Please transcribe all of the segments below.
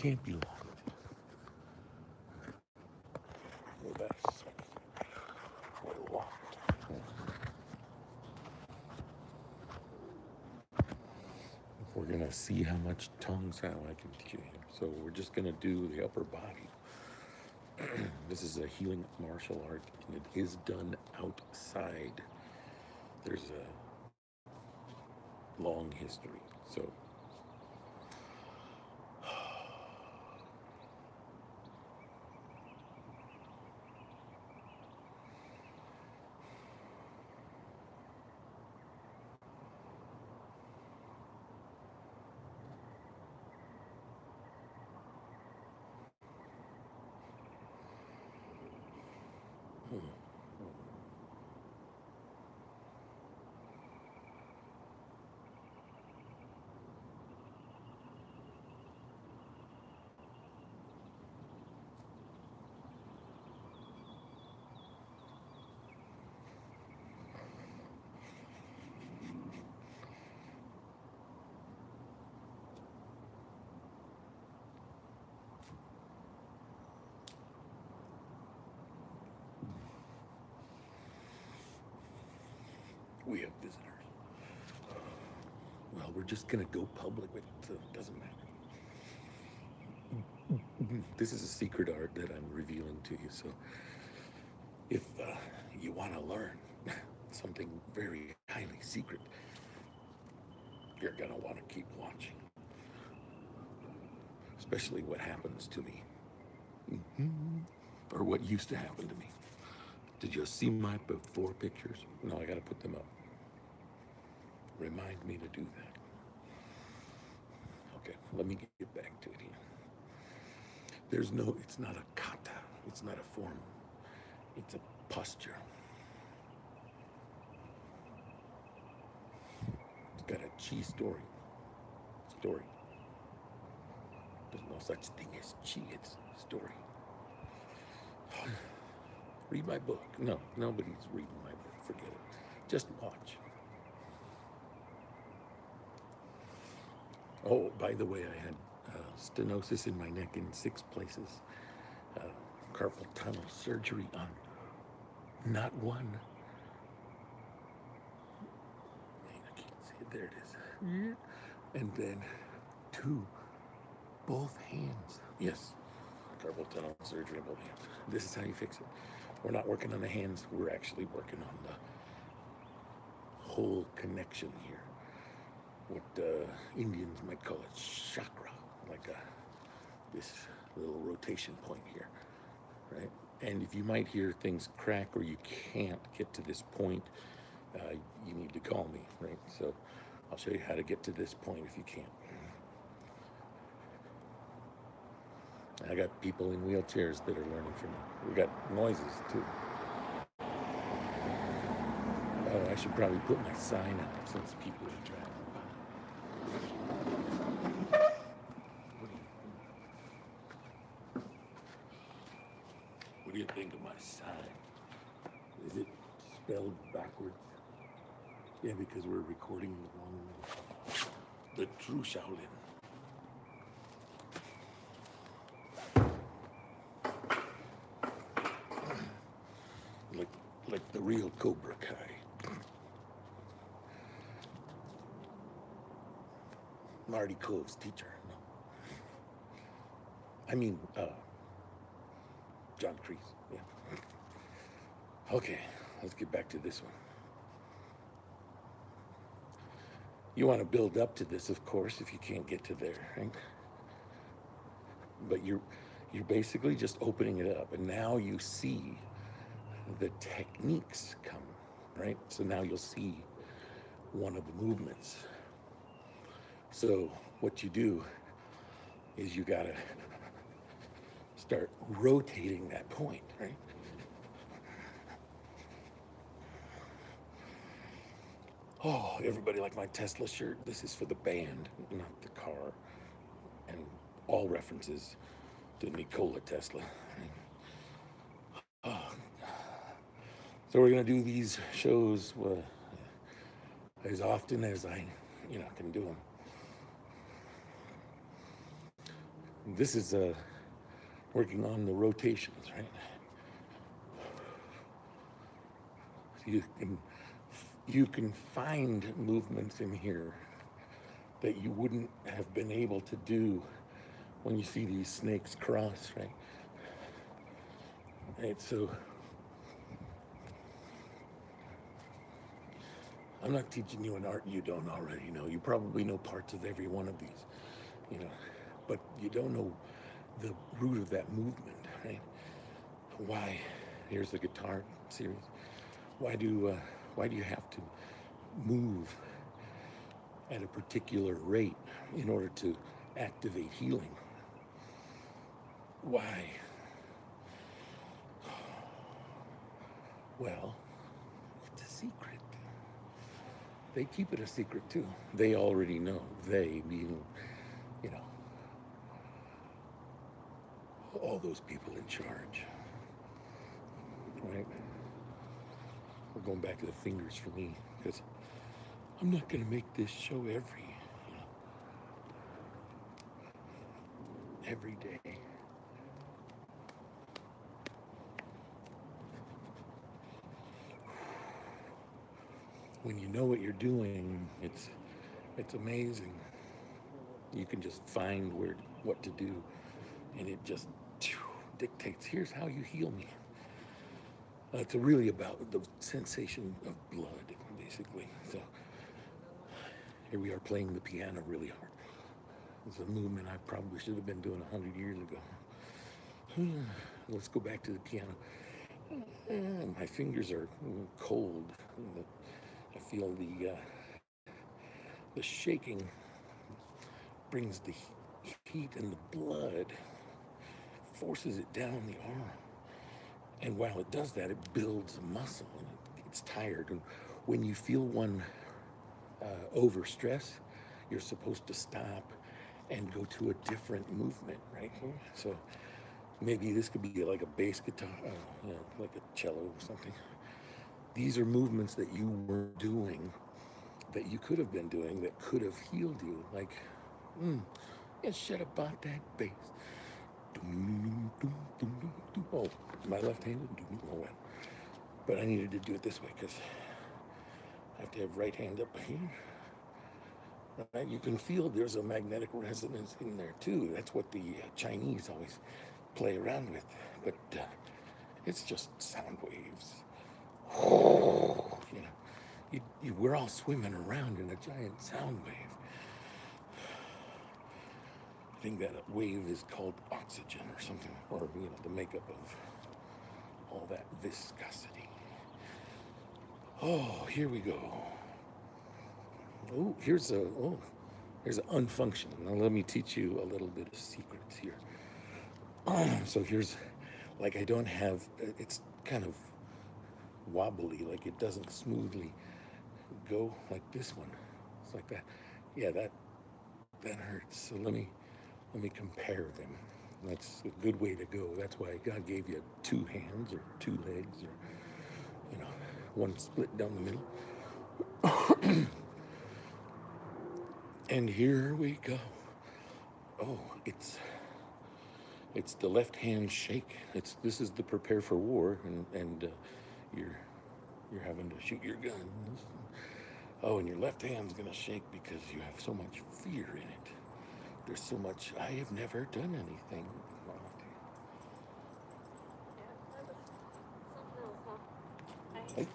can't be locked. Well, that's we're locked. We're gonna see how much Tongsau I can teach you here. So we're just gonna do the upper body. This is a healing martial art, and it is done outside. There's a long history. So we have visitors. Well, we're just gonna go public with it, so it doesn't matter. This is a secret art that I'm revealing to you. So if you want to learn something very highly secret, you're gonna want to keep watching. Especially what happens to me. Or what used to happen to me. Did you see my before pictures? No, I gotta put them up. Remind me to do that. Okay, let me get back to it here. It's not a kata, it's not a form, it's a posture. It's got a chi story. There's no such thing as chi, it's story. Read my book. No, nobody's reading my book, forget it. Just watch. Oh, by the way, I had stenosis in my neck in 6 places. Carpal tunnel surgery on not one. I can't see it. There it is. And then 2, both hands. Yes, carpal tunnel surgery on both hands. This is how you fix it. We're not working on the hands. We're actually working on the whole connection here. What Indians might call it chakra, like this little rotation point here, right? And if you might hear things crack or you can't get to this point, you need to call me, right? So I'll show you how to get to this point if you can't. I got people in wheelchairs that are learning from me. We got noises too. Oh, I should probably put my sign out since people are driving. What do you think of my sign? Is it spelled backwards? Yeah, because we're recording the true Shaolin. Like the real Cobra Kai. Marty Cove's teacher. No. I mean, John Kreese, yeah. Okay, let's get back to this one. You want to build up to this, of course, if you can't get to there, right? But you're basically just opening it up, and now you see the techniques come, right? So now you'll see one of the movements. So what you do is you gotta start rotating that point, right? Oh, everybody like my Tesla shirt? This is for the band, not the car. And all references to Nikola Tesla. Oh. So we're gonna do these shows as often as I, can do them. This is working on the rotations, right? You can find movements in here that you wouldn't have been able to do when you see these snakes cross, right? Right, so I'm not teaching you an art you don't already know. You probably know parts of every one of these, you know, but you don't know the root of that movement, right? Why? Here's the guitar series. Why do you have to move at a particular rate in order to activate healing? Why? Well, it's a secret. They keep it a secret too. They already know. They being, you know, all those people in charge, right? We're going back to the fingers for me because I'm not going to make this show every day. When you know what you're doing, it's amazing. You can just find what to do, and it just dictates. Here's how you heal me. It's really about the sensation of blood, basically. So here we are playing the piano really hard. It's a movement I probably should have been doing 100 years ago. Let's go back to the piano. My fingers are cold. I feel the shaking brings the heat and the blood, forces it down the arm. And while it does that, it builds a muscle and it gets tired. And when you feel one over stress, you're supposed to stop and go to a different movement right here. So maybe this could be like a bass guitar, like a cello or something. These are movements that you were doing, that you could have been doing, that could have healed you. Like, yeah, should have bought that bass. Oh, my left-handed. Oh well, but I needed to do it this way because I have to have right hand up here. Right? You can feel there's a magnetic resonance in there too. That's what the Chinese always play around with, but it's just sound waves. We're all swimming around in a giant sound wave. I think that wave is called oxygen or something, or the makeup of all that viscosity. Oh, here we go. Oh, here's an unfunction. Now let me teach you a little bit of secrets here. So here's, like, I don't have, it's kind of wobbly, like it doesn't smoothly go like this one. It's like that. Yeah, that hurts. So let me compare them. That's a good way to go. That's why God gave you two hands or two legs or one split down the middle. And here we go. Oh, it's the left hand shake. This is the prepare for war, and you're having to shoot your guns. Oh, and your left hand's gonna shake because you have so much fear in it. There's so much. I have never done anything. Hey.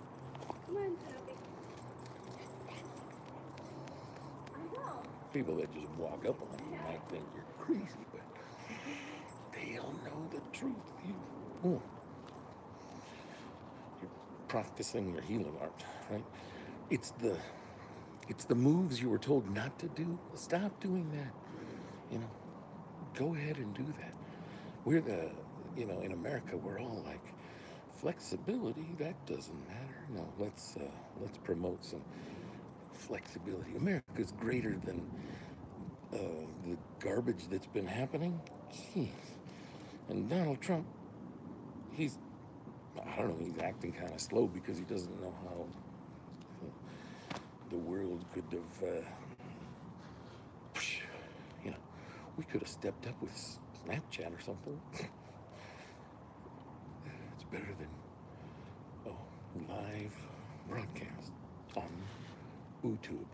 People that just walk up on you might think you're crazy, but they'll know the truth. You're practicing your healing art, right? It's the moves you were told not to do. Stop doing that. Go ahead and do that. We're in America, we're all like, flexibility, that doesn't matter. No, let's promote some flexibility. America's greater than the garbage that's been happening. Jeez. And Donald Trump, I don't know, he's acting kind of slow because he doesn't know how the world could have, we could have stepped up with Snapchat or something. It's better than, live broadcast on YouTube.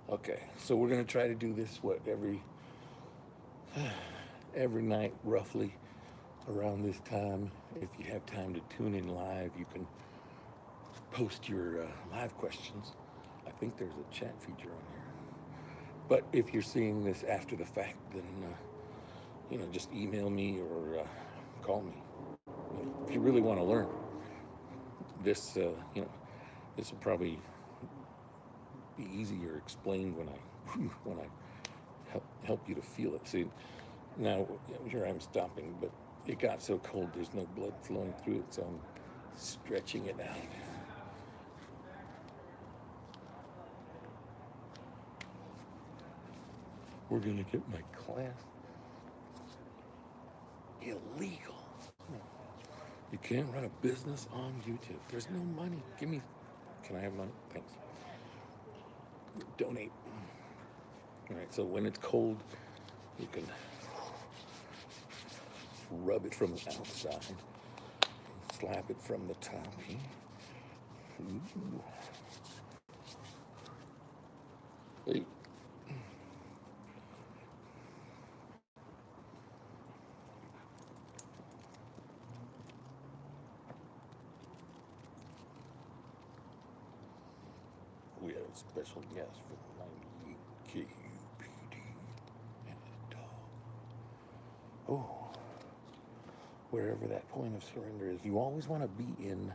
Okay, so we're gonna try to do this every night roughly around this time. If you have time to tune in live, you can post your live questions. I think there's a chat feature on here. But if you're seeing this after the fact, then just email me or call me. If you really want to learn this, this will probably be easier explained when I help you to feel it. See, now here I'm stopping, but it got so cold there's no blood flowing through it, so I'm stretching it out. We're gonna get my class illegal. You can't run a business on YouTube. There's no money. Can I have money? Thanks. Donate. All right, so when it's cold, you can rub it from the outside, slap it from the top here. Ooh. Hey. We have a special guest from 98 KUPD and a dog. Oh, wherever that point of surrender is, you always want to be in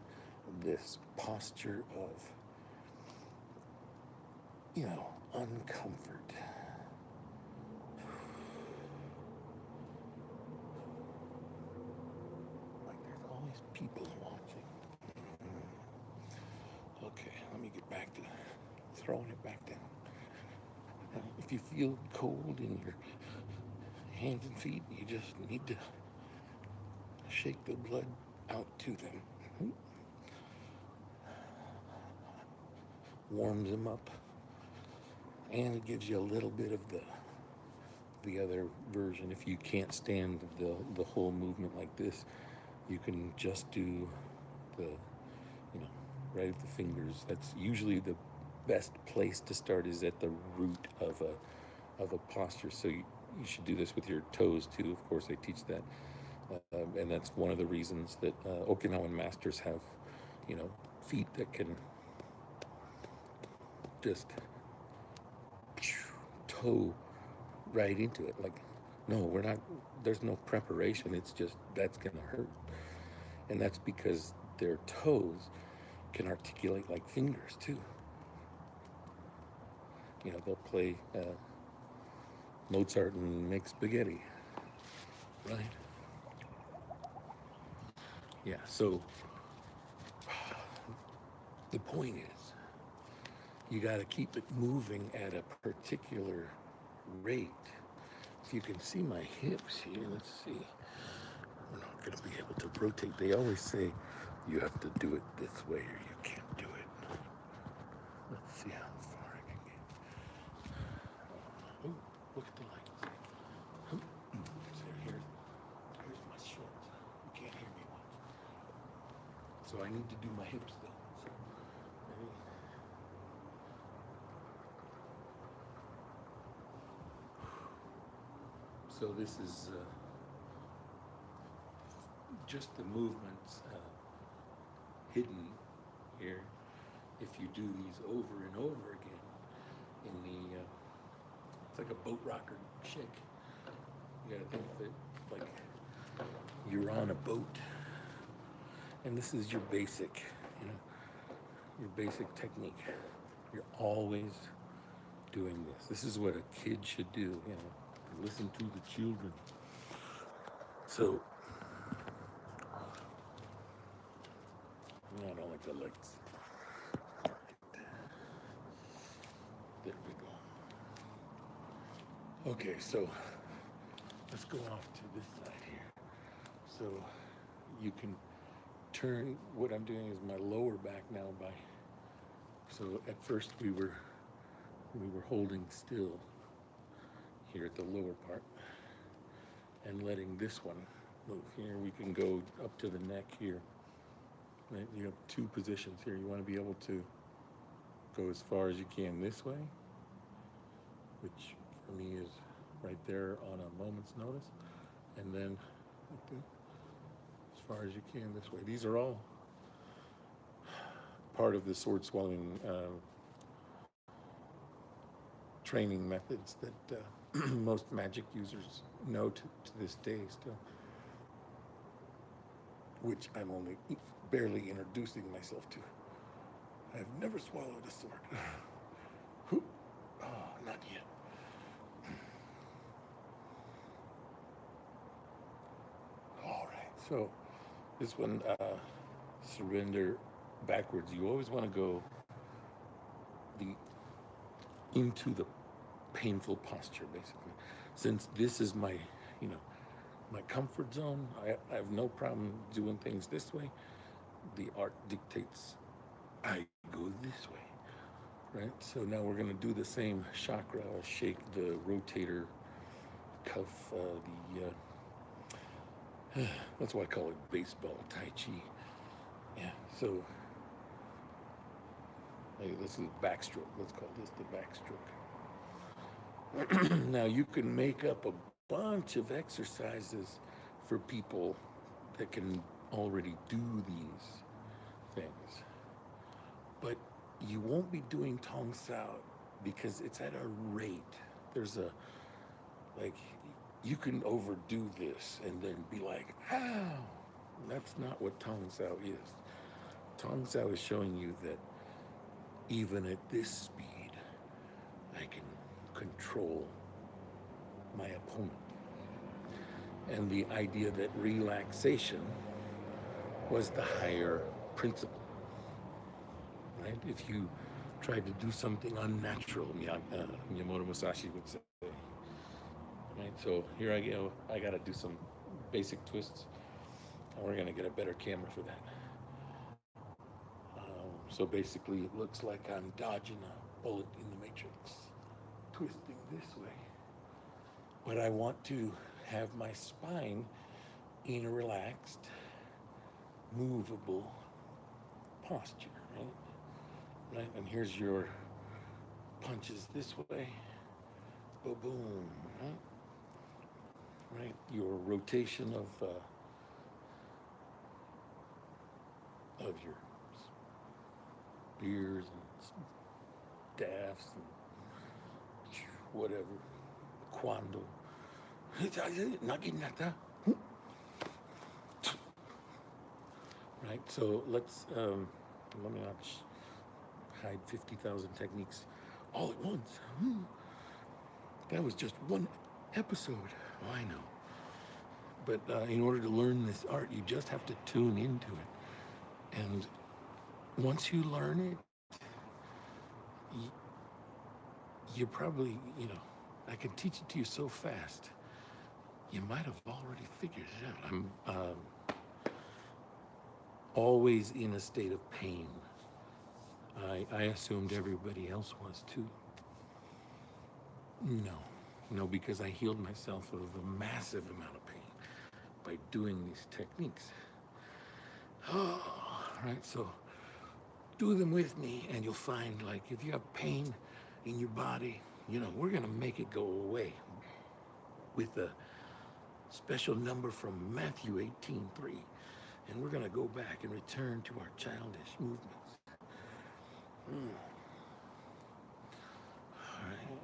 this posture of, uncomfort. Like there's always people watching. Okay, let me get back to throwing it back down. If you feel cold in your hands and feet, you just need to shake the blood out to them. Warms them up, and it gives you a little bit of the other version. If you can't stand the whole movement like this, you can just do the right at the fingers. That's usually the best place to start, is at the root of a posture. So you should do this with your toes too. Of course, I teach that, and that's one of the reasons that Okinawan masters have, feet that can just toe right into it. Like, no, we're not. There's no preparation. It's just that's gonna hurt, and that's because their toes can articulate like fingers too. They'll play Mozart and make spaghetti, right? Yeah, so the point is, you got to keep it moving at a particular rate. If you can see my hips here, let's see. We're not going to be able to rotate. They always say you have to do it this way or you can't do it. Let's see how far I can get. Oh, look at the lights. So here's my shorts. You can't hear me much. So I need to do my hips though. So this is just the movements hidden here. If you do these over and over again in it's like a boat rocker shake. You gotta think that like you're on a boat, and this is your basic, your basic technique. You're always doing this. This is what a kid should do, listen to the children. So, I don't like the lights. All right. There we go. Okay, so let's go off to this side here. So you can turn, what I'm doing is my lower back now so at first we were holding still here at the lower part. and letting this one move. Here we can go up to the neck here. Right? You have two positions here. You want to be able to go as far as you can this way, which for me is right there on a moment's notice, and then as far as you can this way. These are all part of the sword swallowing training methods that most magic users know to this day still, which I'm only barely introducing myself to. I've never swallowed a sword. Oh, not yet. All right, so this one, surrender backwards. You always want to go the into the painful posture, basically. Since this is my, my comfort zone, I have no problem doing things this way. The art dictates I go this way, right? So now we're going to do the same chakra. I'll shake the rotator cuff, that's why I call it baseball, Tai Chi. Yeah, so this is backstroke. Let's call this the backstroke. Now you can make up a bunch of exercises for people that can already do these things. But you won't be doing Tongsau because it's at a rate. There's you can overdo this and then be like, ow. That's not what Tongsau is. Tongsau is showing you that even at this speed, I can control my opponent. And the idea that relaxation was the higher principle. Right? If you tried to do something unnatural, Miyamoto Musashi would say. Right? So here I go. I got to do some basic twists, and we're going to get a better camera for that. So basically, it looks like I'm dodging a bullet in the Matrix, twisting this way. But I want to have my spine in a relaxed, movable posture, right? Right, and here's your punches this way, boom, right? Your rotation of your spears and staffs and whatever, kwando. Right, so let me not hide 50,000 techniques all at once. That was just one episode. Oh, I know. But in order to learn this art, you just have to tune into it. And once you learn it, you probably, I can teach it to you so fast, you might have already figured it out. I'm always in a state of pain. I assumed everybody else was too. No, because I healed myself of a massive amount of pain by doing these techniques. Oh, right, so do them with me and you'll find, like, if you have pain in your body, we're gonna make it go away with a special number from Matthew 18:3. And we're gonna go back and return to our childish movements. All right.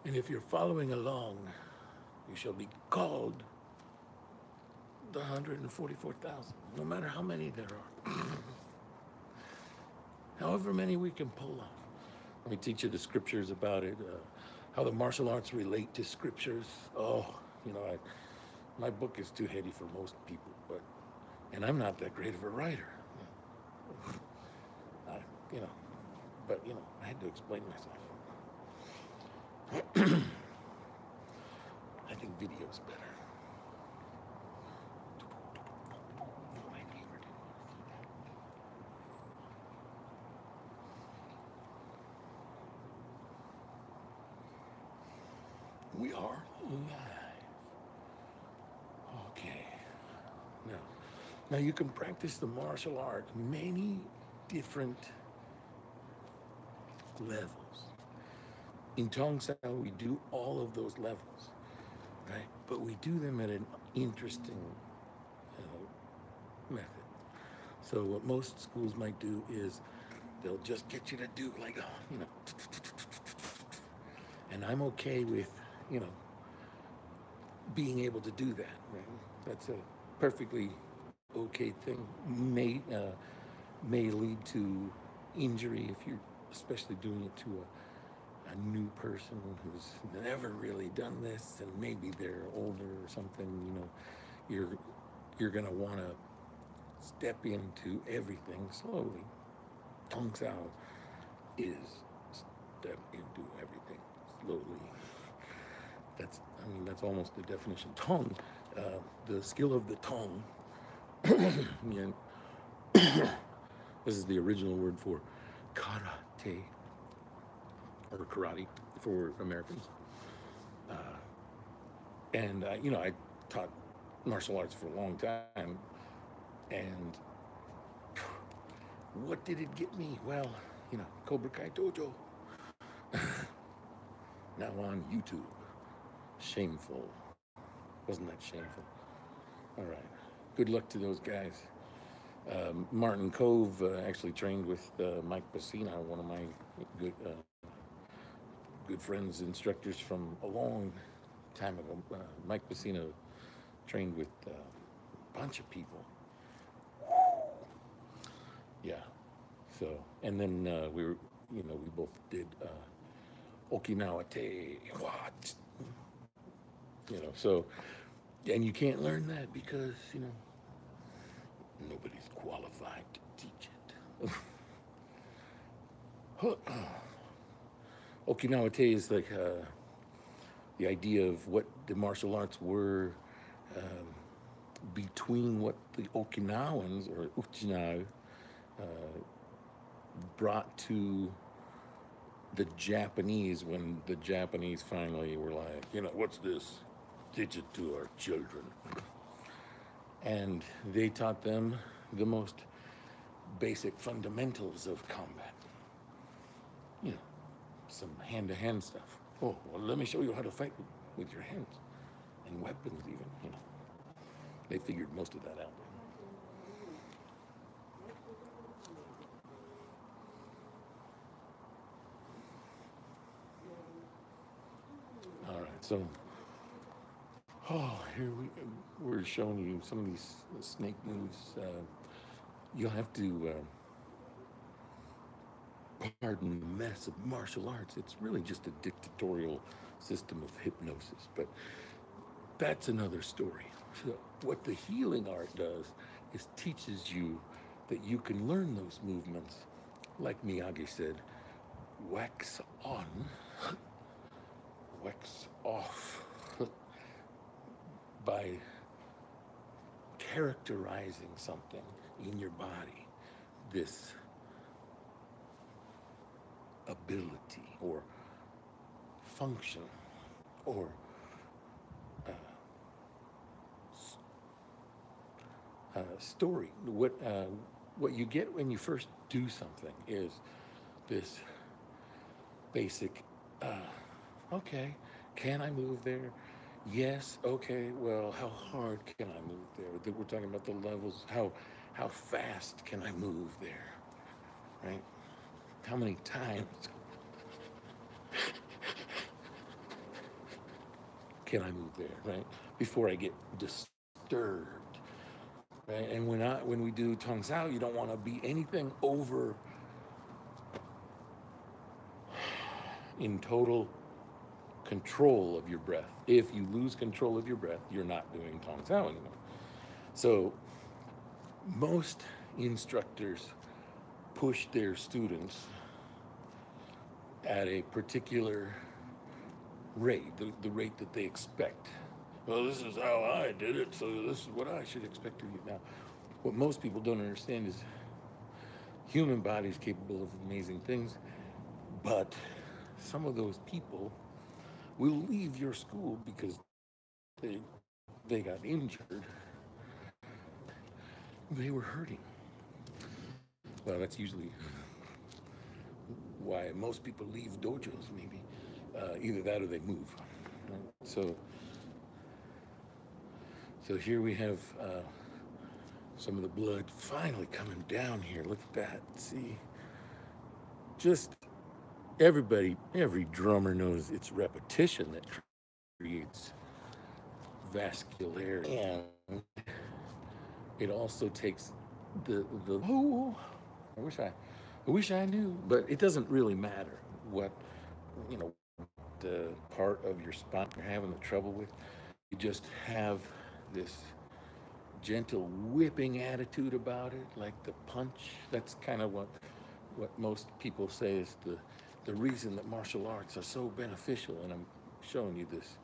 And if you're following along, you shall be called the 144,000, no matter how many there are. However many we can pull off. Let me teach you the scriptures about it, how the martial arts relate to scriptures. Oh, my book is too heady for most people, and I'm not that great of a writer. I had to explain myself. I think video's better. My neighbor didn't want to see that. We are live. Now you can practice the martial art many different levels. In Tongsau, we do all of those levels, right? But we do them at an interesting method. So what most schools might do is they'll just get you to do like, you know, and I'm okay with, you know, being able to do that, right? That's a perfectly okay thing. May lead to injury if you're especially doing it to a new person who's never really done this, and maybe they're older or something. You know, you're gonna want to step into everything slowly. Tongsau is step into everything slowly. I mean, that's almost the definition. Tong, the skill of the tongue. Yeah, this is the original word for karate or karate for Americans. And you know, I taught martial arts for a long time, and what did it get me? Well, you know, Cobra Kai Dojo. Now on YouTube. Shameful. Wasn't that shameful? All right. Good luck to those guys. Martin Cove actually trained with Mike Bassina, one of my good good friends, instructors from a long time ago. Mike Bassina trained with a bunch of people. Yeah. So, and then we were, you know, we both did Okinawa Te, what? You know, so, and you can't learn that because, you know, nobody's qualified to teach it. Okinawa Te is like the idea of what the martial arts were between what the Okinawans or Uchinau brought to the Japanese when the Japanese finally were like, you know, what's this? Teach it to our children. And they taught them the most basic fundamentals of combat. You know, some hand-to-hand stuff. Oh, well, let me show you how to fight with your hands and weapons even, you know. They figured most of that out. All right, so, here we're showing you some of these snake moves. You'll have to pardon the mess of martial arts. It's really just a dictatorial system of hypnosis, but that's another story. So what the healing art does is teaches you that you can learn those movements, like Miyagi said, wax on, wax off, by characterizing something in your body, this ability or function or story. What you get when you first do something is this basic, okay, can I move there? Yes, okay, well, how hard can I move there? We're talking about the levels. How fast can I move there, right? How many times can I move there, right? Before I get disturbed, right? And when we do Tongsau, you don't want to be anything over in total control of your breath. If you lose control of your breath, you're not doing Tongsau anymore. So most instructors push their students at a particular rate, the rate that they expect. Well, this is how I did it, so this is what I should expect of you. Now, what most people don't understand is human body is capable of amazing things, but some of those people will leave your school because they got injured they were hurting. Well, that's usually why most people leave dojos, maybe. Either that or they move. Right? So here we have some of the blood finally coming down here. Look at that. See? Just everybody, every drummer knows it's repetition that creates vascularity. And it also takes the oh, I wish I knew, but it doesn't really matter what, you know, the part of your spine you're having the trouble with. You just have this gentle whipping attitude about it, like the punch. That's kind of what most people say is the reason that martial arts are so beneficial. And I'm showing you this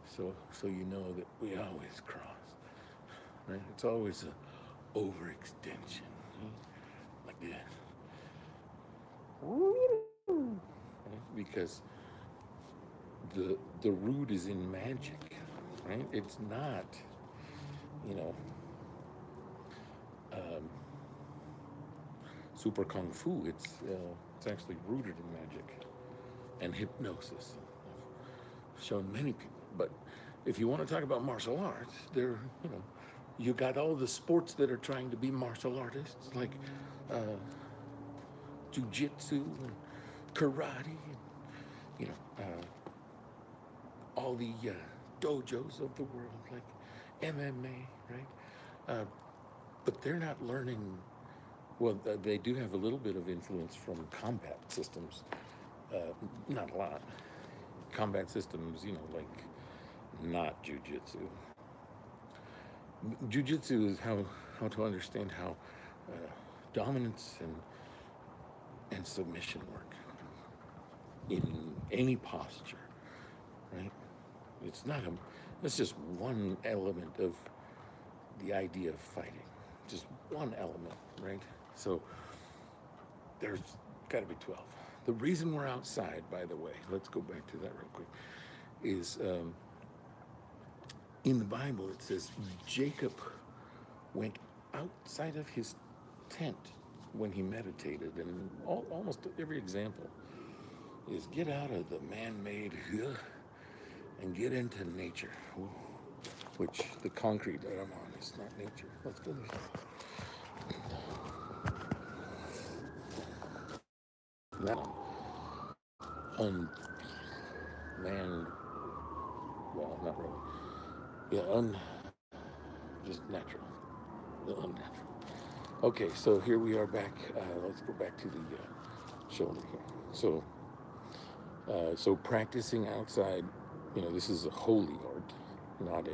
so you know that we always cross. Right? It's always an overextension, like this. Right? Because the root is in magic, right? It's not, you know, super kung fu. It's actually rooted in magic and hypnosis. I've shown many people. But if you want to talk about martial arts, you got all the sports that are trying to be martial artists, like jujitsu and karate, and, all the dojos of the world, like MMA, right? But they're not learning. Well, they do have a little bit of influence from combat systems, not a lot. Combat systems, like not jujitsu. Jujitsu is how to understand how dominance and submission work in any posture, right? It's just one element of the idea of fighting, just one element, right? So there's got to be 12. The reason we're outside, by the way, let's go back to that real quick, is in the Bible it says Jacob went outside of his tent when he meditated, and almost every example is get out of the man-made and get into nature, which the concrete that I'm on is not nature. Let's go this way. Now, unmanned, well, not really. Yeah, just natural, the unnatural. Okay, so here we are back. Let's go back to the shoulder here. So practicing outside, this is a holy art, not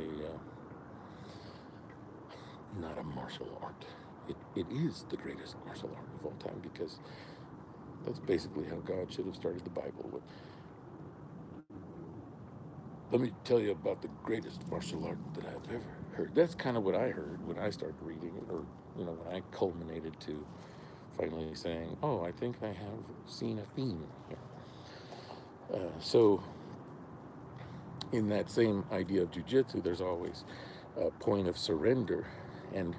a martial art. It is the greatest martial art of all time, because that's basically how God should have started the Bible. Let me tell you about the greatest martial art that I've ever heard. That's kind of what I heard when I started reading it, or when I culminated to finally saying, "Oh, I think I have seen a theme here." So, in that same idea of jujitsu, there's always a point of surrender, and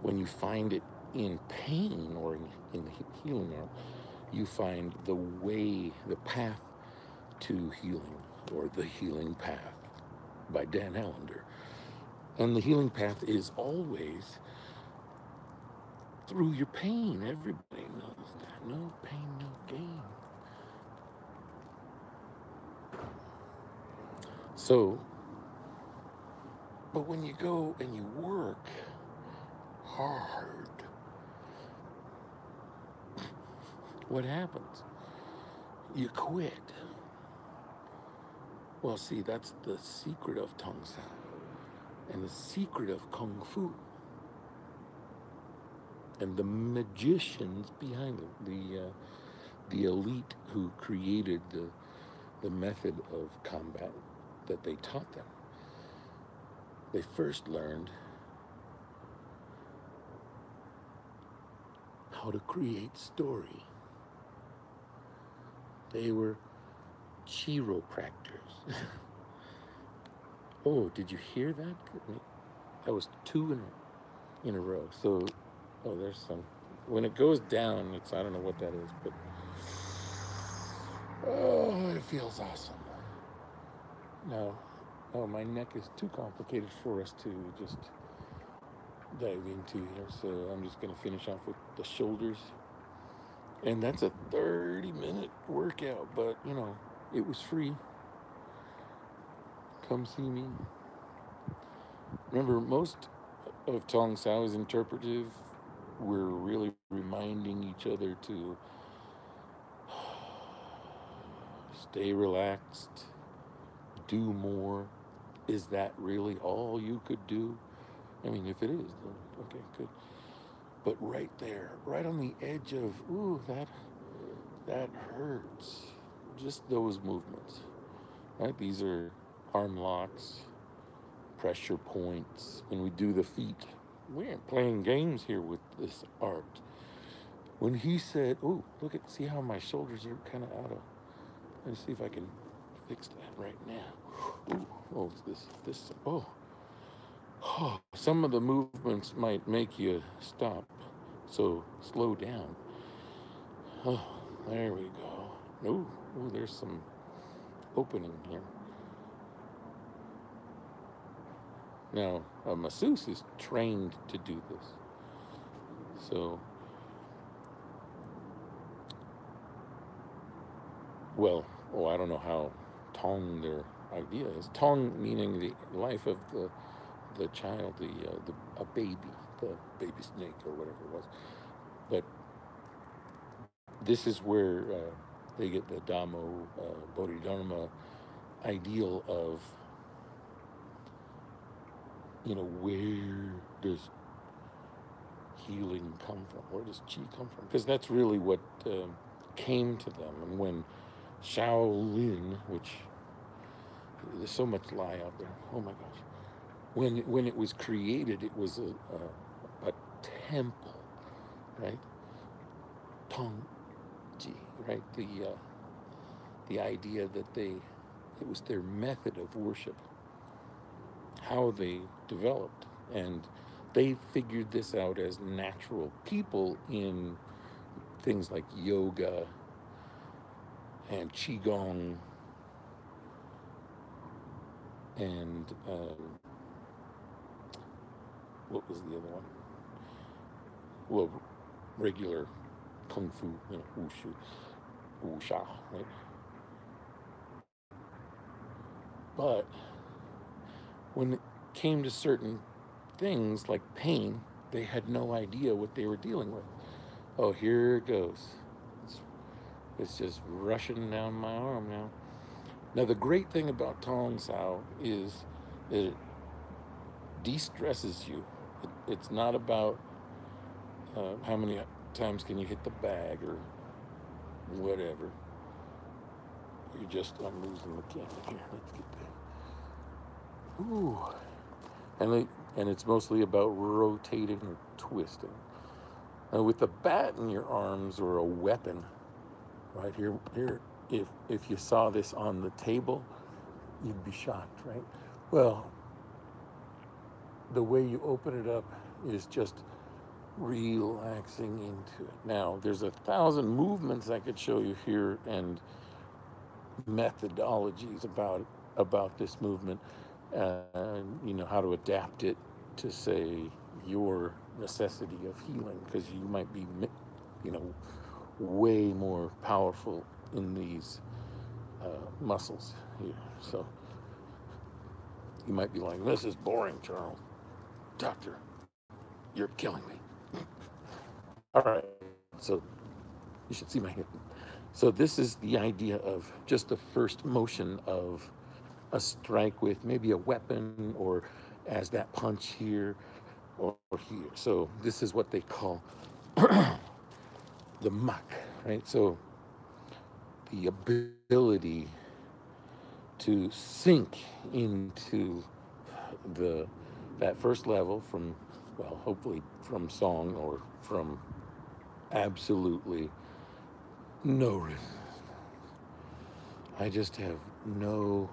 when you find it in pain or in the healing art, you find the path to healing, or The Healing Path by Dan Allender. And the healing path is always through your pain. Everybody knows that. No pain, no gain. So, but when you go and you work hard, what happens? You quit. Well, see, that's the secret of Tongsau and the secret of Kung Fu and the magicians behind it, the elite who created the method of combat that they taught them. They first learned how to create story. They were chiropractors. Oh, did you hear that? That was two in in a row. So, oh, there's some. When it goes down, it's, I don't know what that is, but oh, it feels awesome. Now, oh, my neck is too complicated for us to just dive into here. So I'm just going to finish off with the shoulders. And that's a 30-minute workout, but you know, it was free. Come see me. Remember, most of Tongsau is interpretive. We're really reminding each other to stay relaxed, do more. Is that really all you could do? I mean, if it is, then okay, good. But right there, right on the edge of, ooh, that hurts. Just those movements, right? These are arm locks, pressure points. When we do the feet, we ain't playing games here with this art. When he said, "Oh, look at, see how my shoulders are kind of out of." Let's see if I can fix that right now. Ooh, oh, this. Oh, some of the movements might make you stop, so slow down. Oh, there we go. Ooh, there's some opening here. Now, a masseuse is trained to do this. So, well, oh, I don't know how Tong their idea is. Tong meaning the life of the child, a baby, the baby snake or whatever it was. But this is where they get the Dhammo Bodhidharma ideal of, you know, where does healing come from? Where does chi come from? Because that's really what came to them. And when Shaolin, which there's so much lie out there. Oh my gosh! When it was created, it was a temple, right? Tongji, right? The idea that it was their method of worship, how they developed, and they figured this out as natural people in things like yoga and qigong and what was the other one? Well, regular kung fu, you know, wushu, wusha, right? But when it came to certain things like pain, they had no idea what they were dealing with. Oh, here it goes. It's just rushing down my arm now. Now, the great thing about Tongsau is that it de-stresses you. It's not about how many times can you hit the bag or whatever. You're just, I'm losing the camera here. Let's get that. Ooh. And it's mostly about rotating or twisting. Now, with the bat in your arms or a weapon, right here, if you saw this on the table, you'd be shocked, right? Well, the way you open it up is just relaxing into it. Now, there's 1,000 movements I could show you here and methodologies about this movement, you know, how to adapt it to, say, your necessity of healing, because you might be, you know, way more powerful in these muscles here. So you might be like, this is boring, Charles. Doctor, you're killing me. All right, so you should see my hip. So this is the idea of just the first motion of a strike with maybe a weapon or as that punch here or here. So this is what they call the muck, right? So the ability to sink into that first level from, well, hopefully from song or from absolutely no resistance. I just have no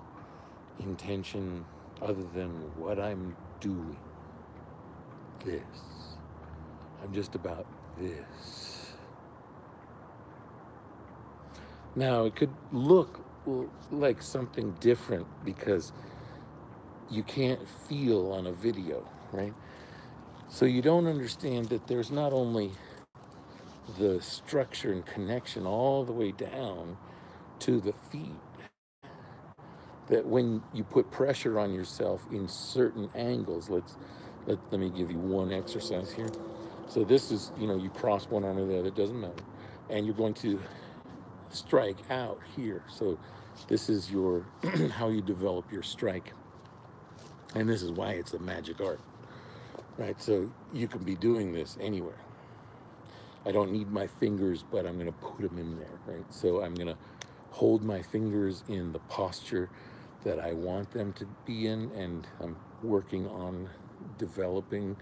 intention other than what I'm doing. This. I'm just about this. Now, it could look like something different because you can't feel on a video, right? So you don't understand that there's not only the structure and connection all the way down to the feet, that when you put pressure on yourself in certain angles, let me give you one exercise here. So this is, you cross one arm or the other, it doesn't matter. And you're going to strike out here. So this is your how you develop your strike. And this is why it's a magic art, right? So you can be doing this anywhere. I don't need my fingers, but I'm going to put them in there, right? So I'm going to hold my fingers in the posture that I want them to be in, and I'm working on developing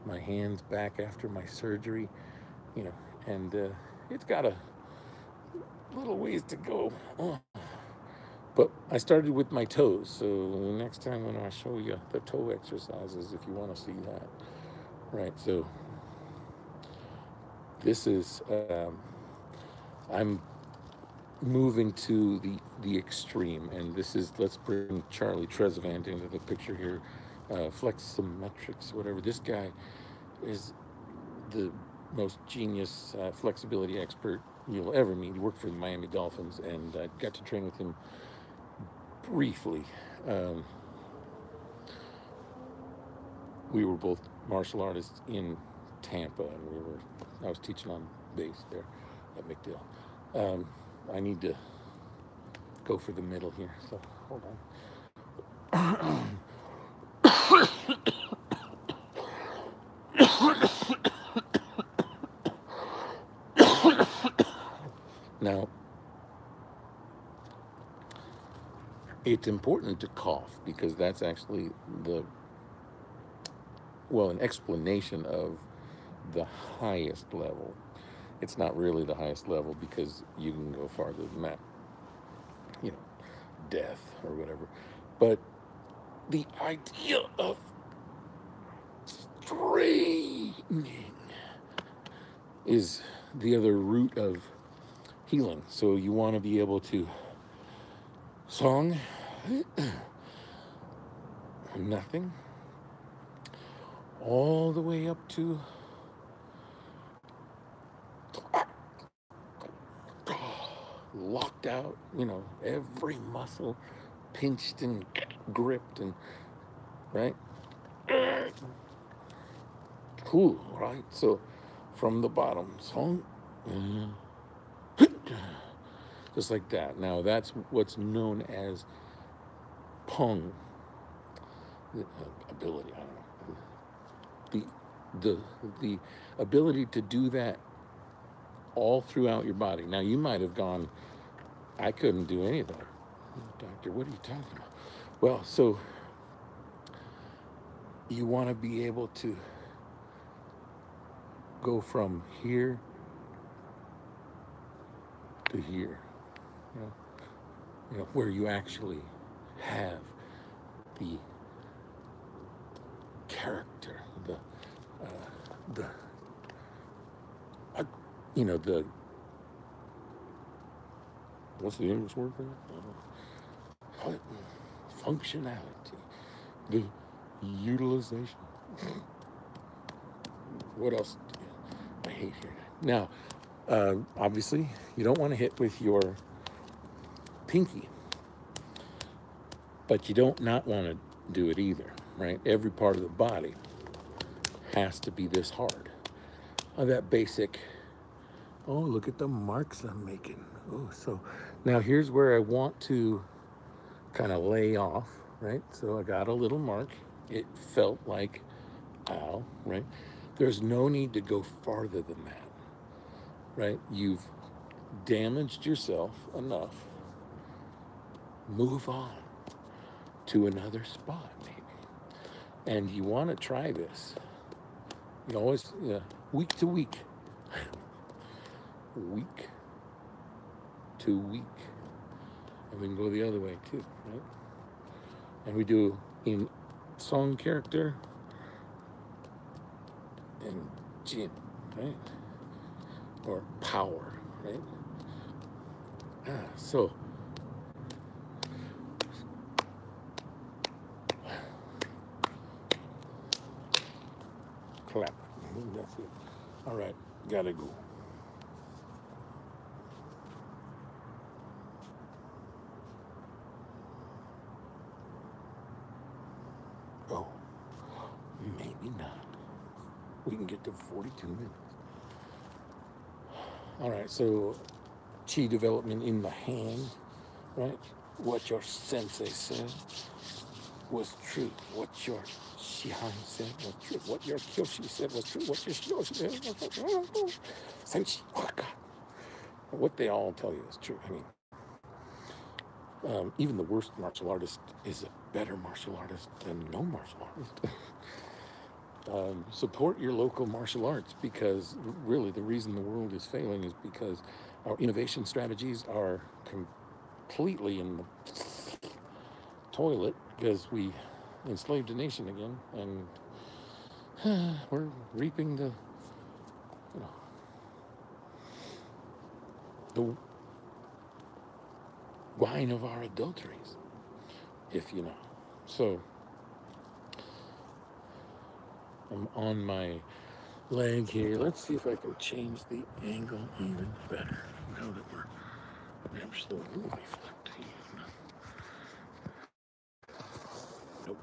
my hands back after my surgery, and it's got a little ways to go. But I started with my toes, so next time when I show you the toe exercises, if you want to see that, right? So this is, I'm moving to the extreme, and this is, let's bring Charlie Tresvant into the picture here, Flexometrics, whatever. This guy is the most genius flexibility expert you'll ever meet. He worked for the Miami Dolphins, and I got to train with him briefly. We were both martial artists in Tampa, and I was teaching on base there at McDill. I need to go for the middle here, so hold on. Now, it's important to cough because that's actually an explanation of the highest level. It's not really the highest level because you can go farther than that, death or whatever. But the idea of straining is the other root of healing. So you want to be able to song nothing all the way up to locked out, every muscle pinched and gripped, and right? Cool, right? So from the bottom, song, just like that. Now that's what's known as Pong ability. I don't know. The ability to do that all throughout your body. Now you might have gone, I couldn't do any of that. Doctor, what are you talking about? Well, so you want to be able to go from here to here, where you actually have the character, the what's the English word for that? Functionality, the utilization. What else? I hate hearing that. Now, obviously, you don't want to hit with your pinky, but you don't not want to do it either, right? Every part of the body has to be this hard. That basic, oh, look at the marks I'm making. Oh, so now here's where I want to kind of lay off, right? So I got a little mark. It felt like, ow, right? There's no need to go farther than that, right? You've damaged yourself enough. Move on to another spot, maybe. And you want to try this. You always, week to week. Week to week. And we can go the other way too, right? And we do in song character and Jin, right? Or power, right? So clap. That's it. All right, gotta go. Oh, maybe not. We can get to 42 minutes. All right, so chi development in the hand, right? What your sensei said was true. What your shihan said was true. What your kyoshi said was true. What your shioshi said was true. Senshi, waka. What they all tell you is true. I mean, even the worst martial artist is a better martial artist than no martial artist. Support your local martial arts, because really the reason the world is failing is because our innovation strategies are completely in the toilet because we enslaved a nation again, and we're reaping the wine of our adulteries, if you know. So I'm on my leg here. Let's see if I can change the angle even better. Now that we're absolutely flipped here. Nope,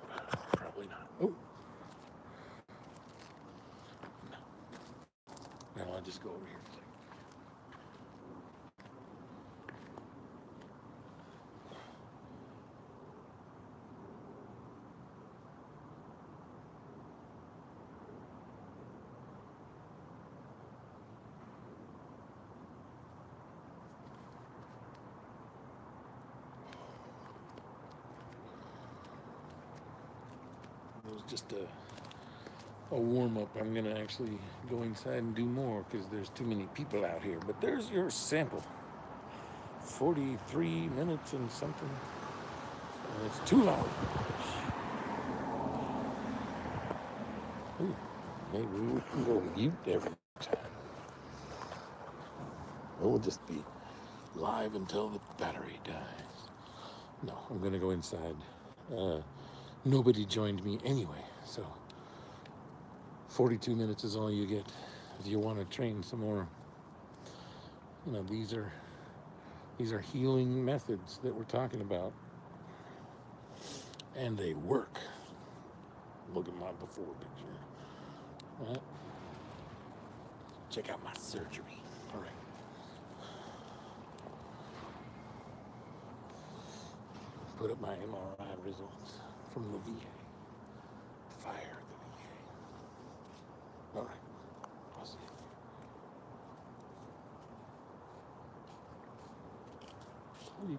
probably not. Oh, no. Now I'll just go over here. It was just a warm-up. I'm going to actually go inside and do more because there's too many people out here. But there's your sample. 43 minutes and something. And it's too loud. Ooh, maybe we can go mute every time. We'll just be live until the battery dies. No, I'm going to go inside. Nobody joined me anyway, so 42 minutes is all you get if you want to train some more. You know, these are healing methods that we're talking about, and they work. Look at my before picture. Right? Check out my surgery. All right. Put up my MRI results from the VA. Fire the VA. All right. I'll see you.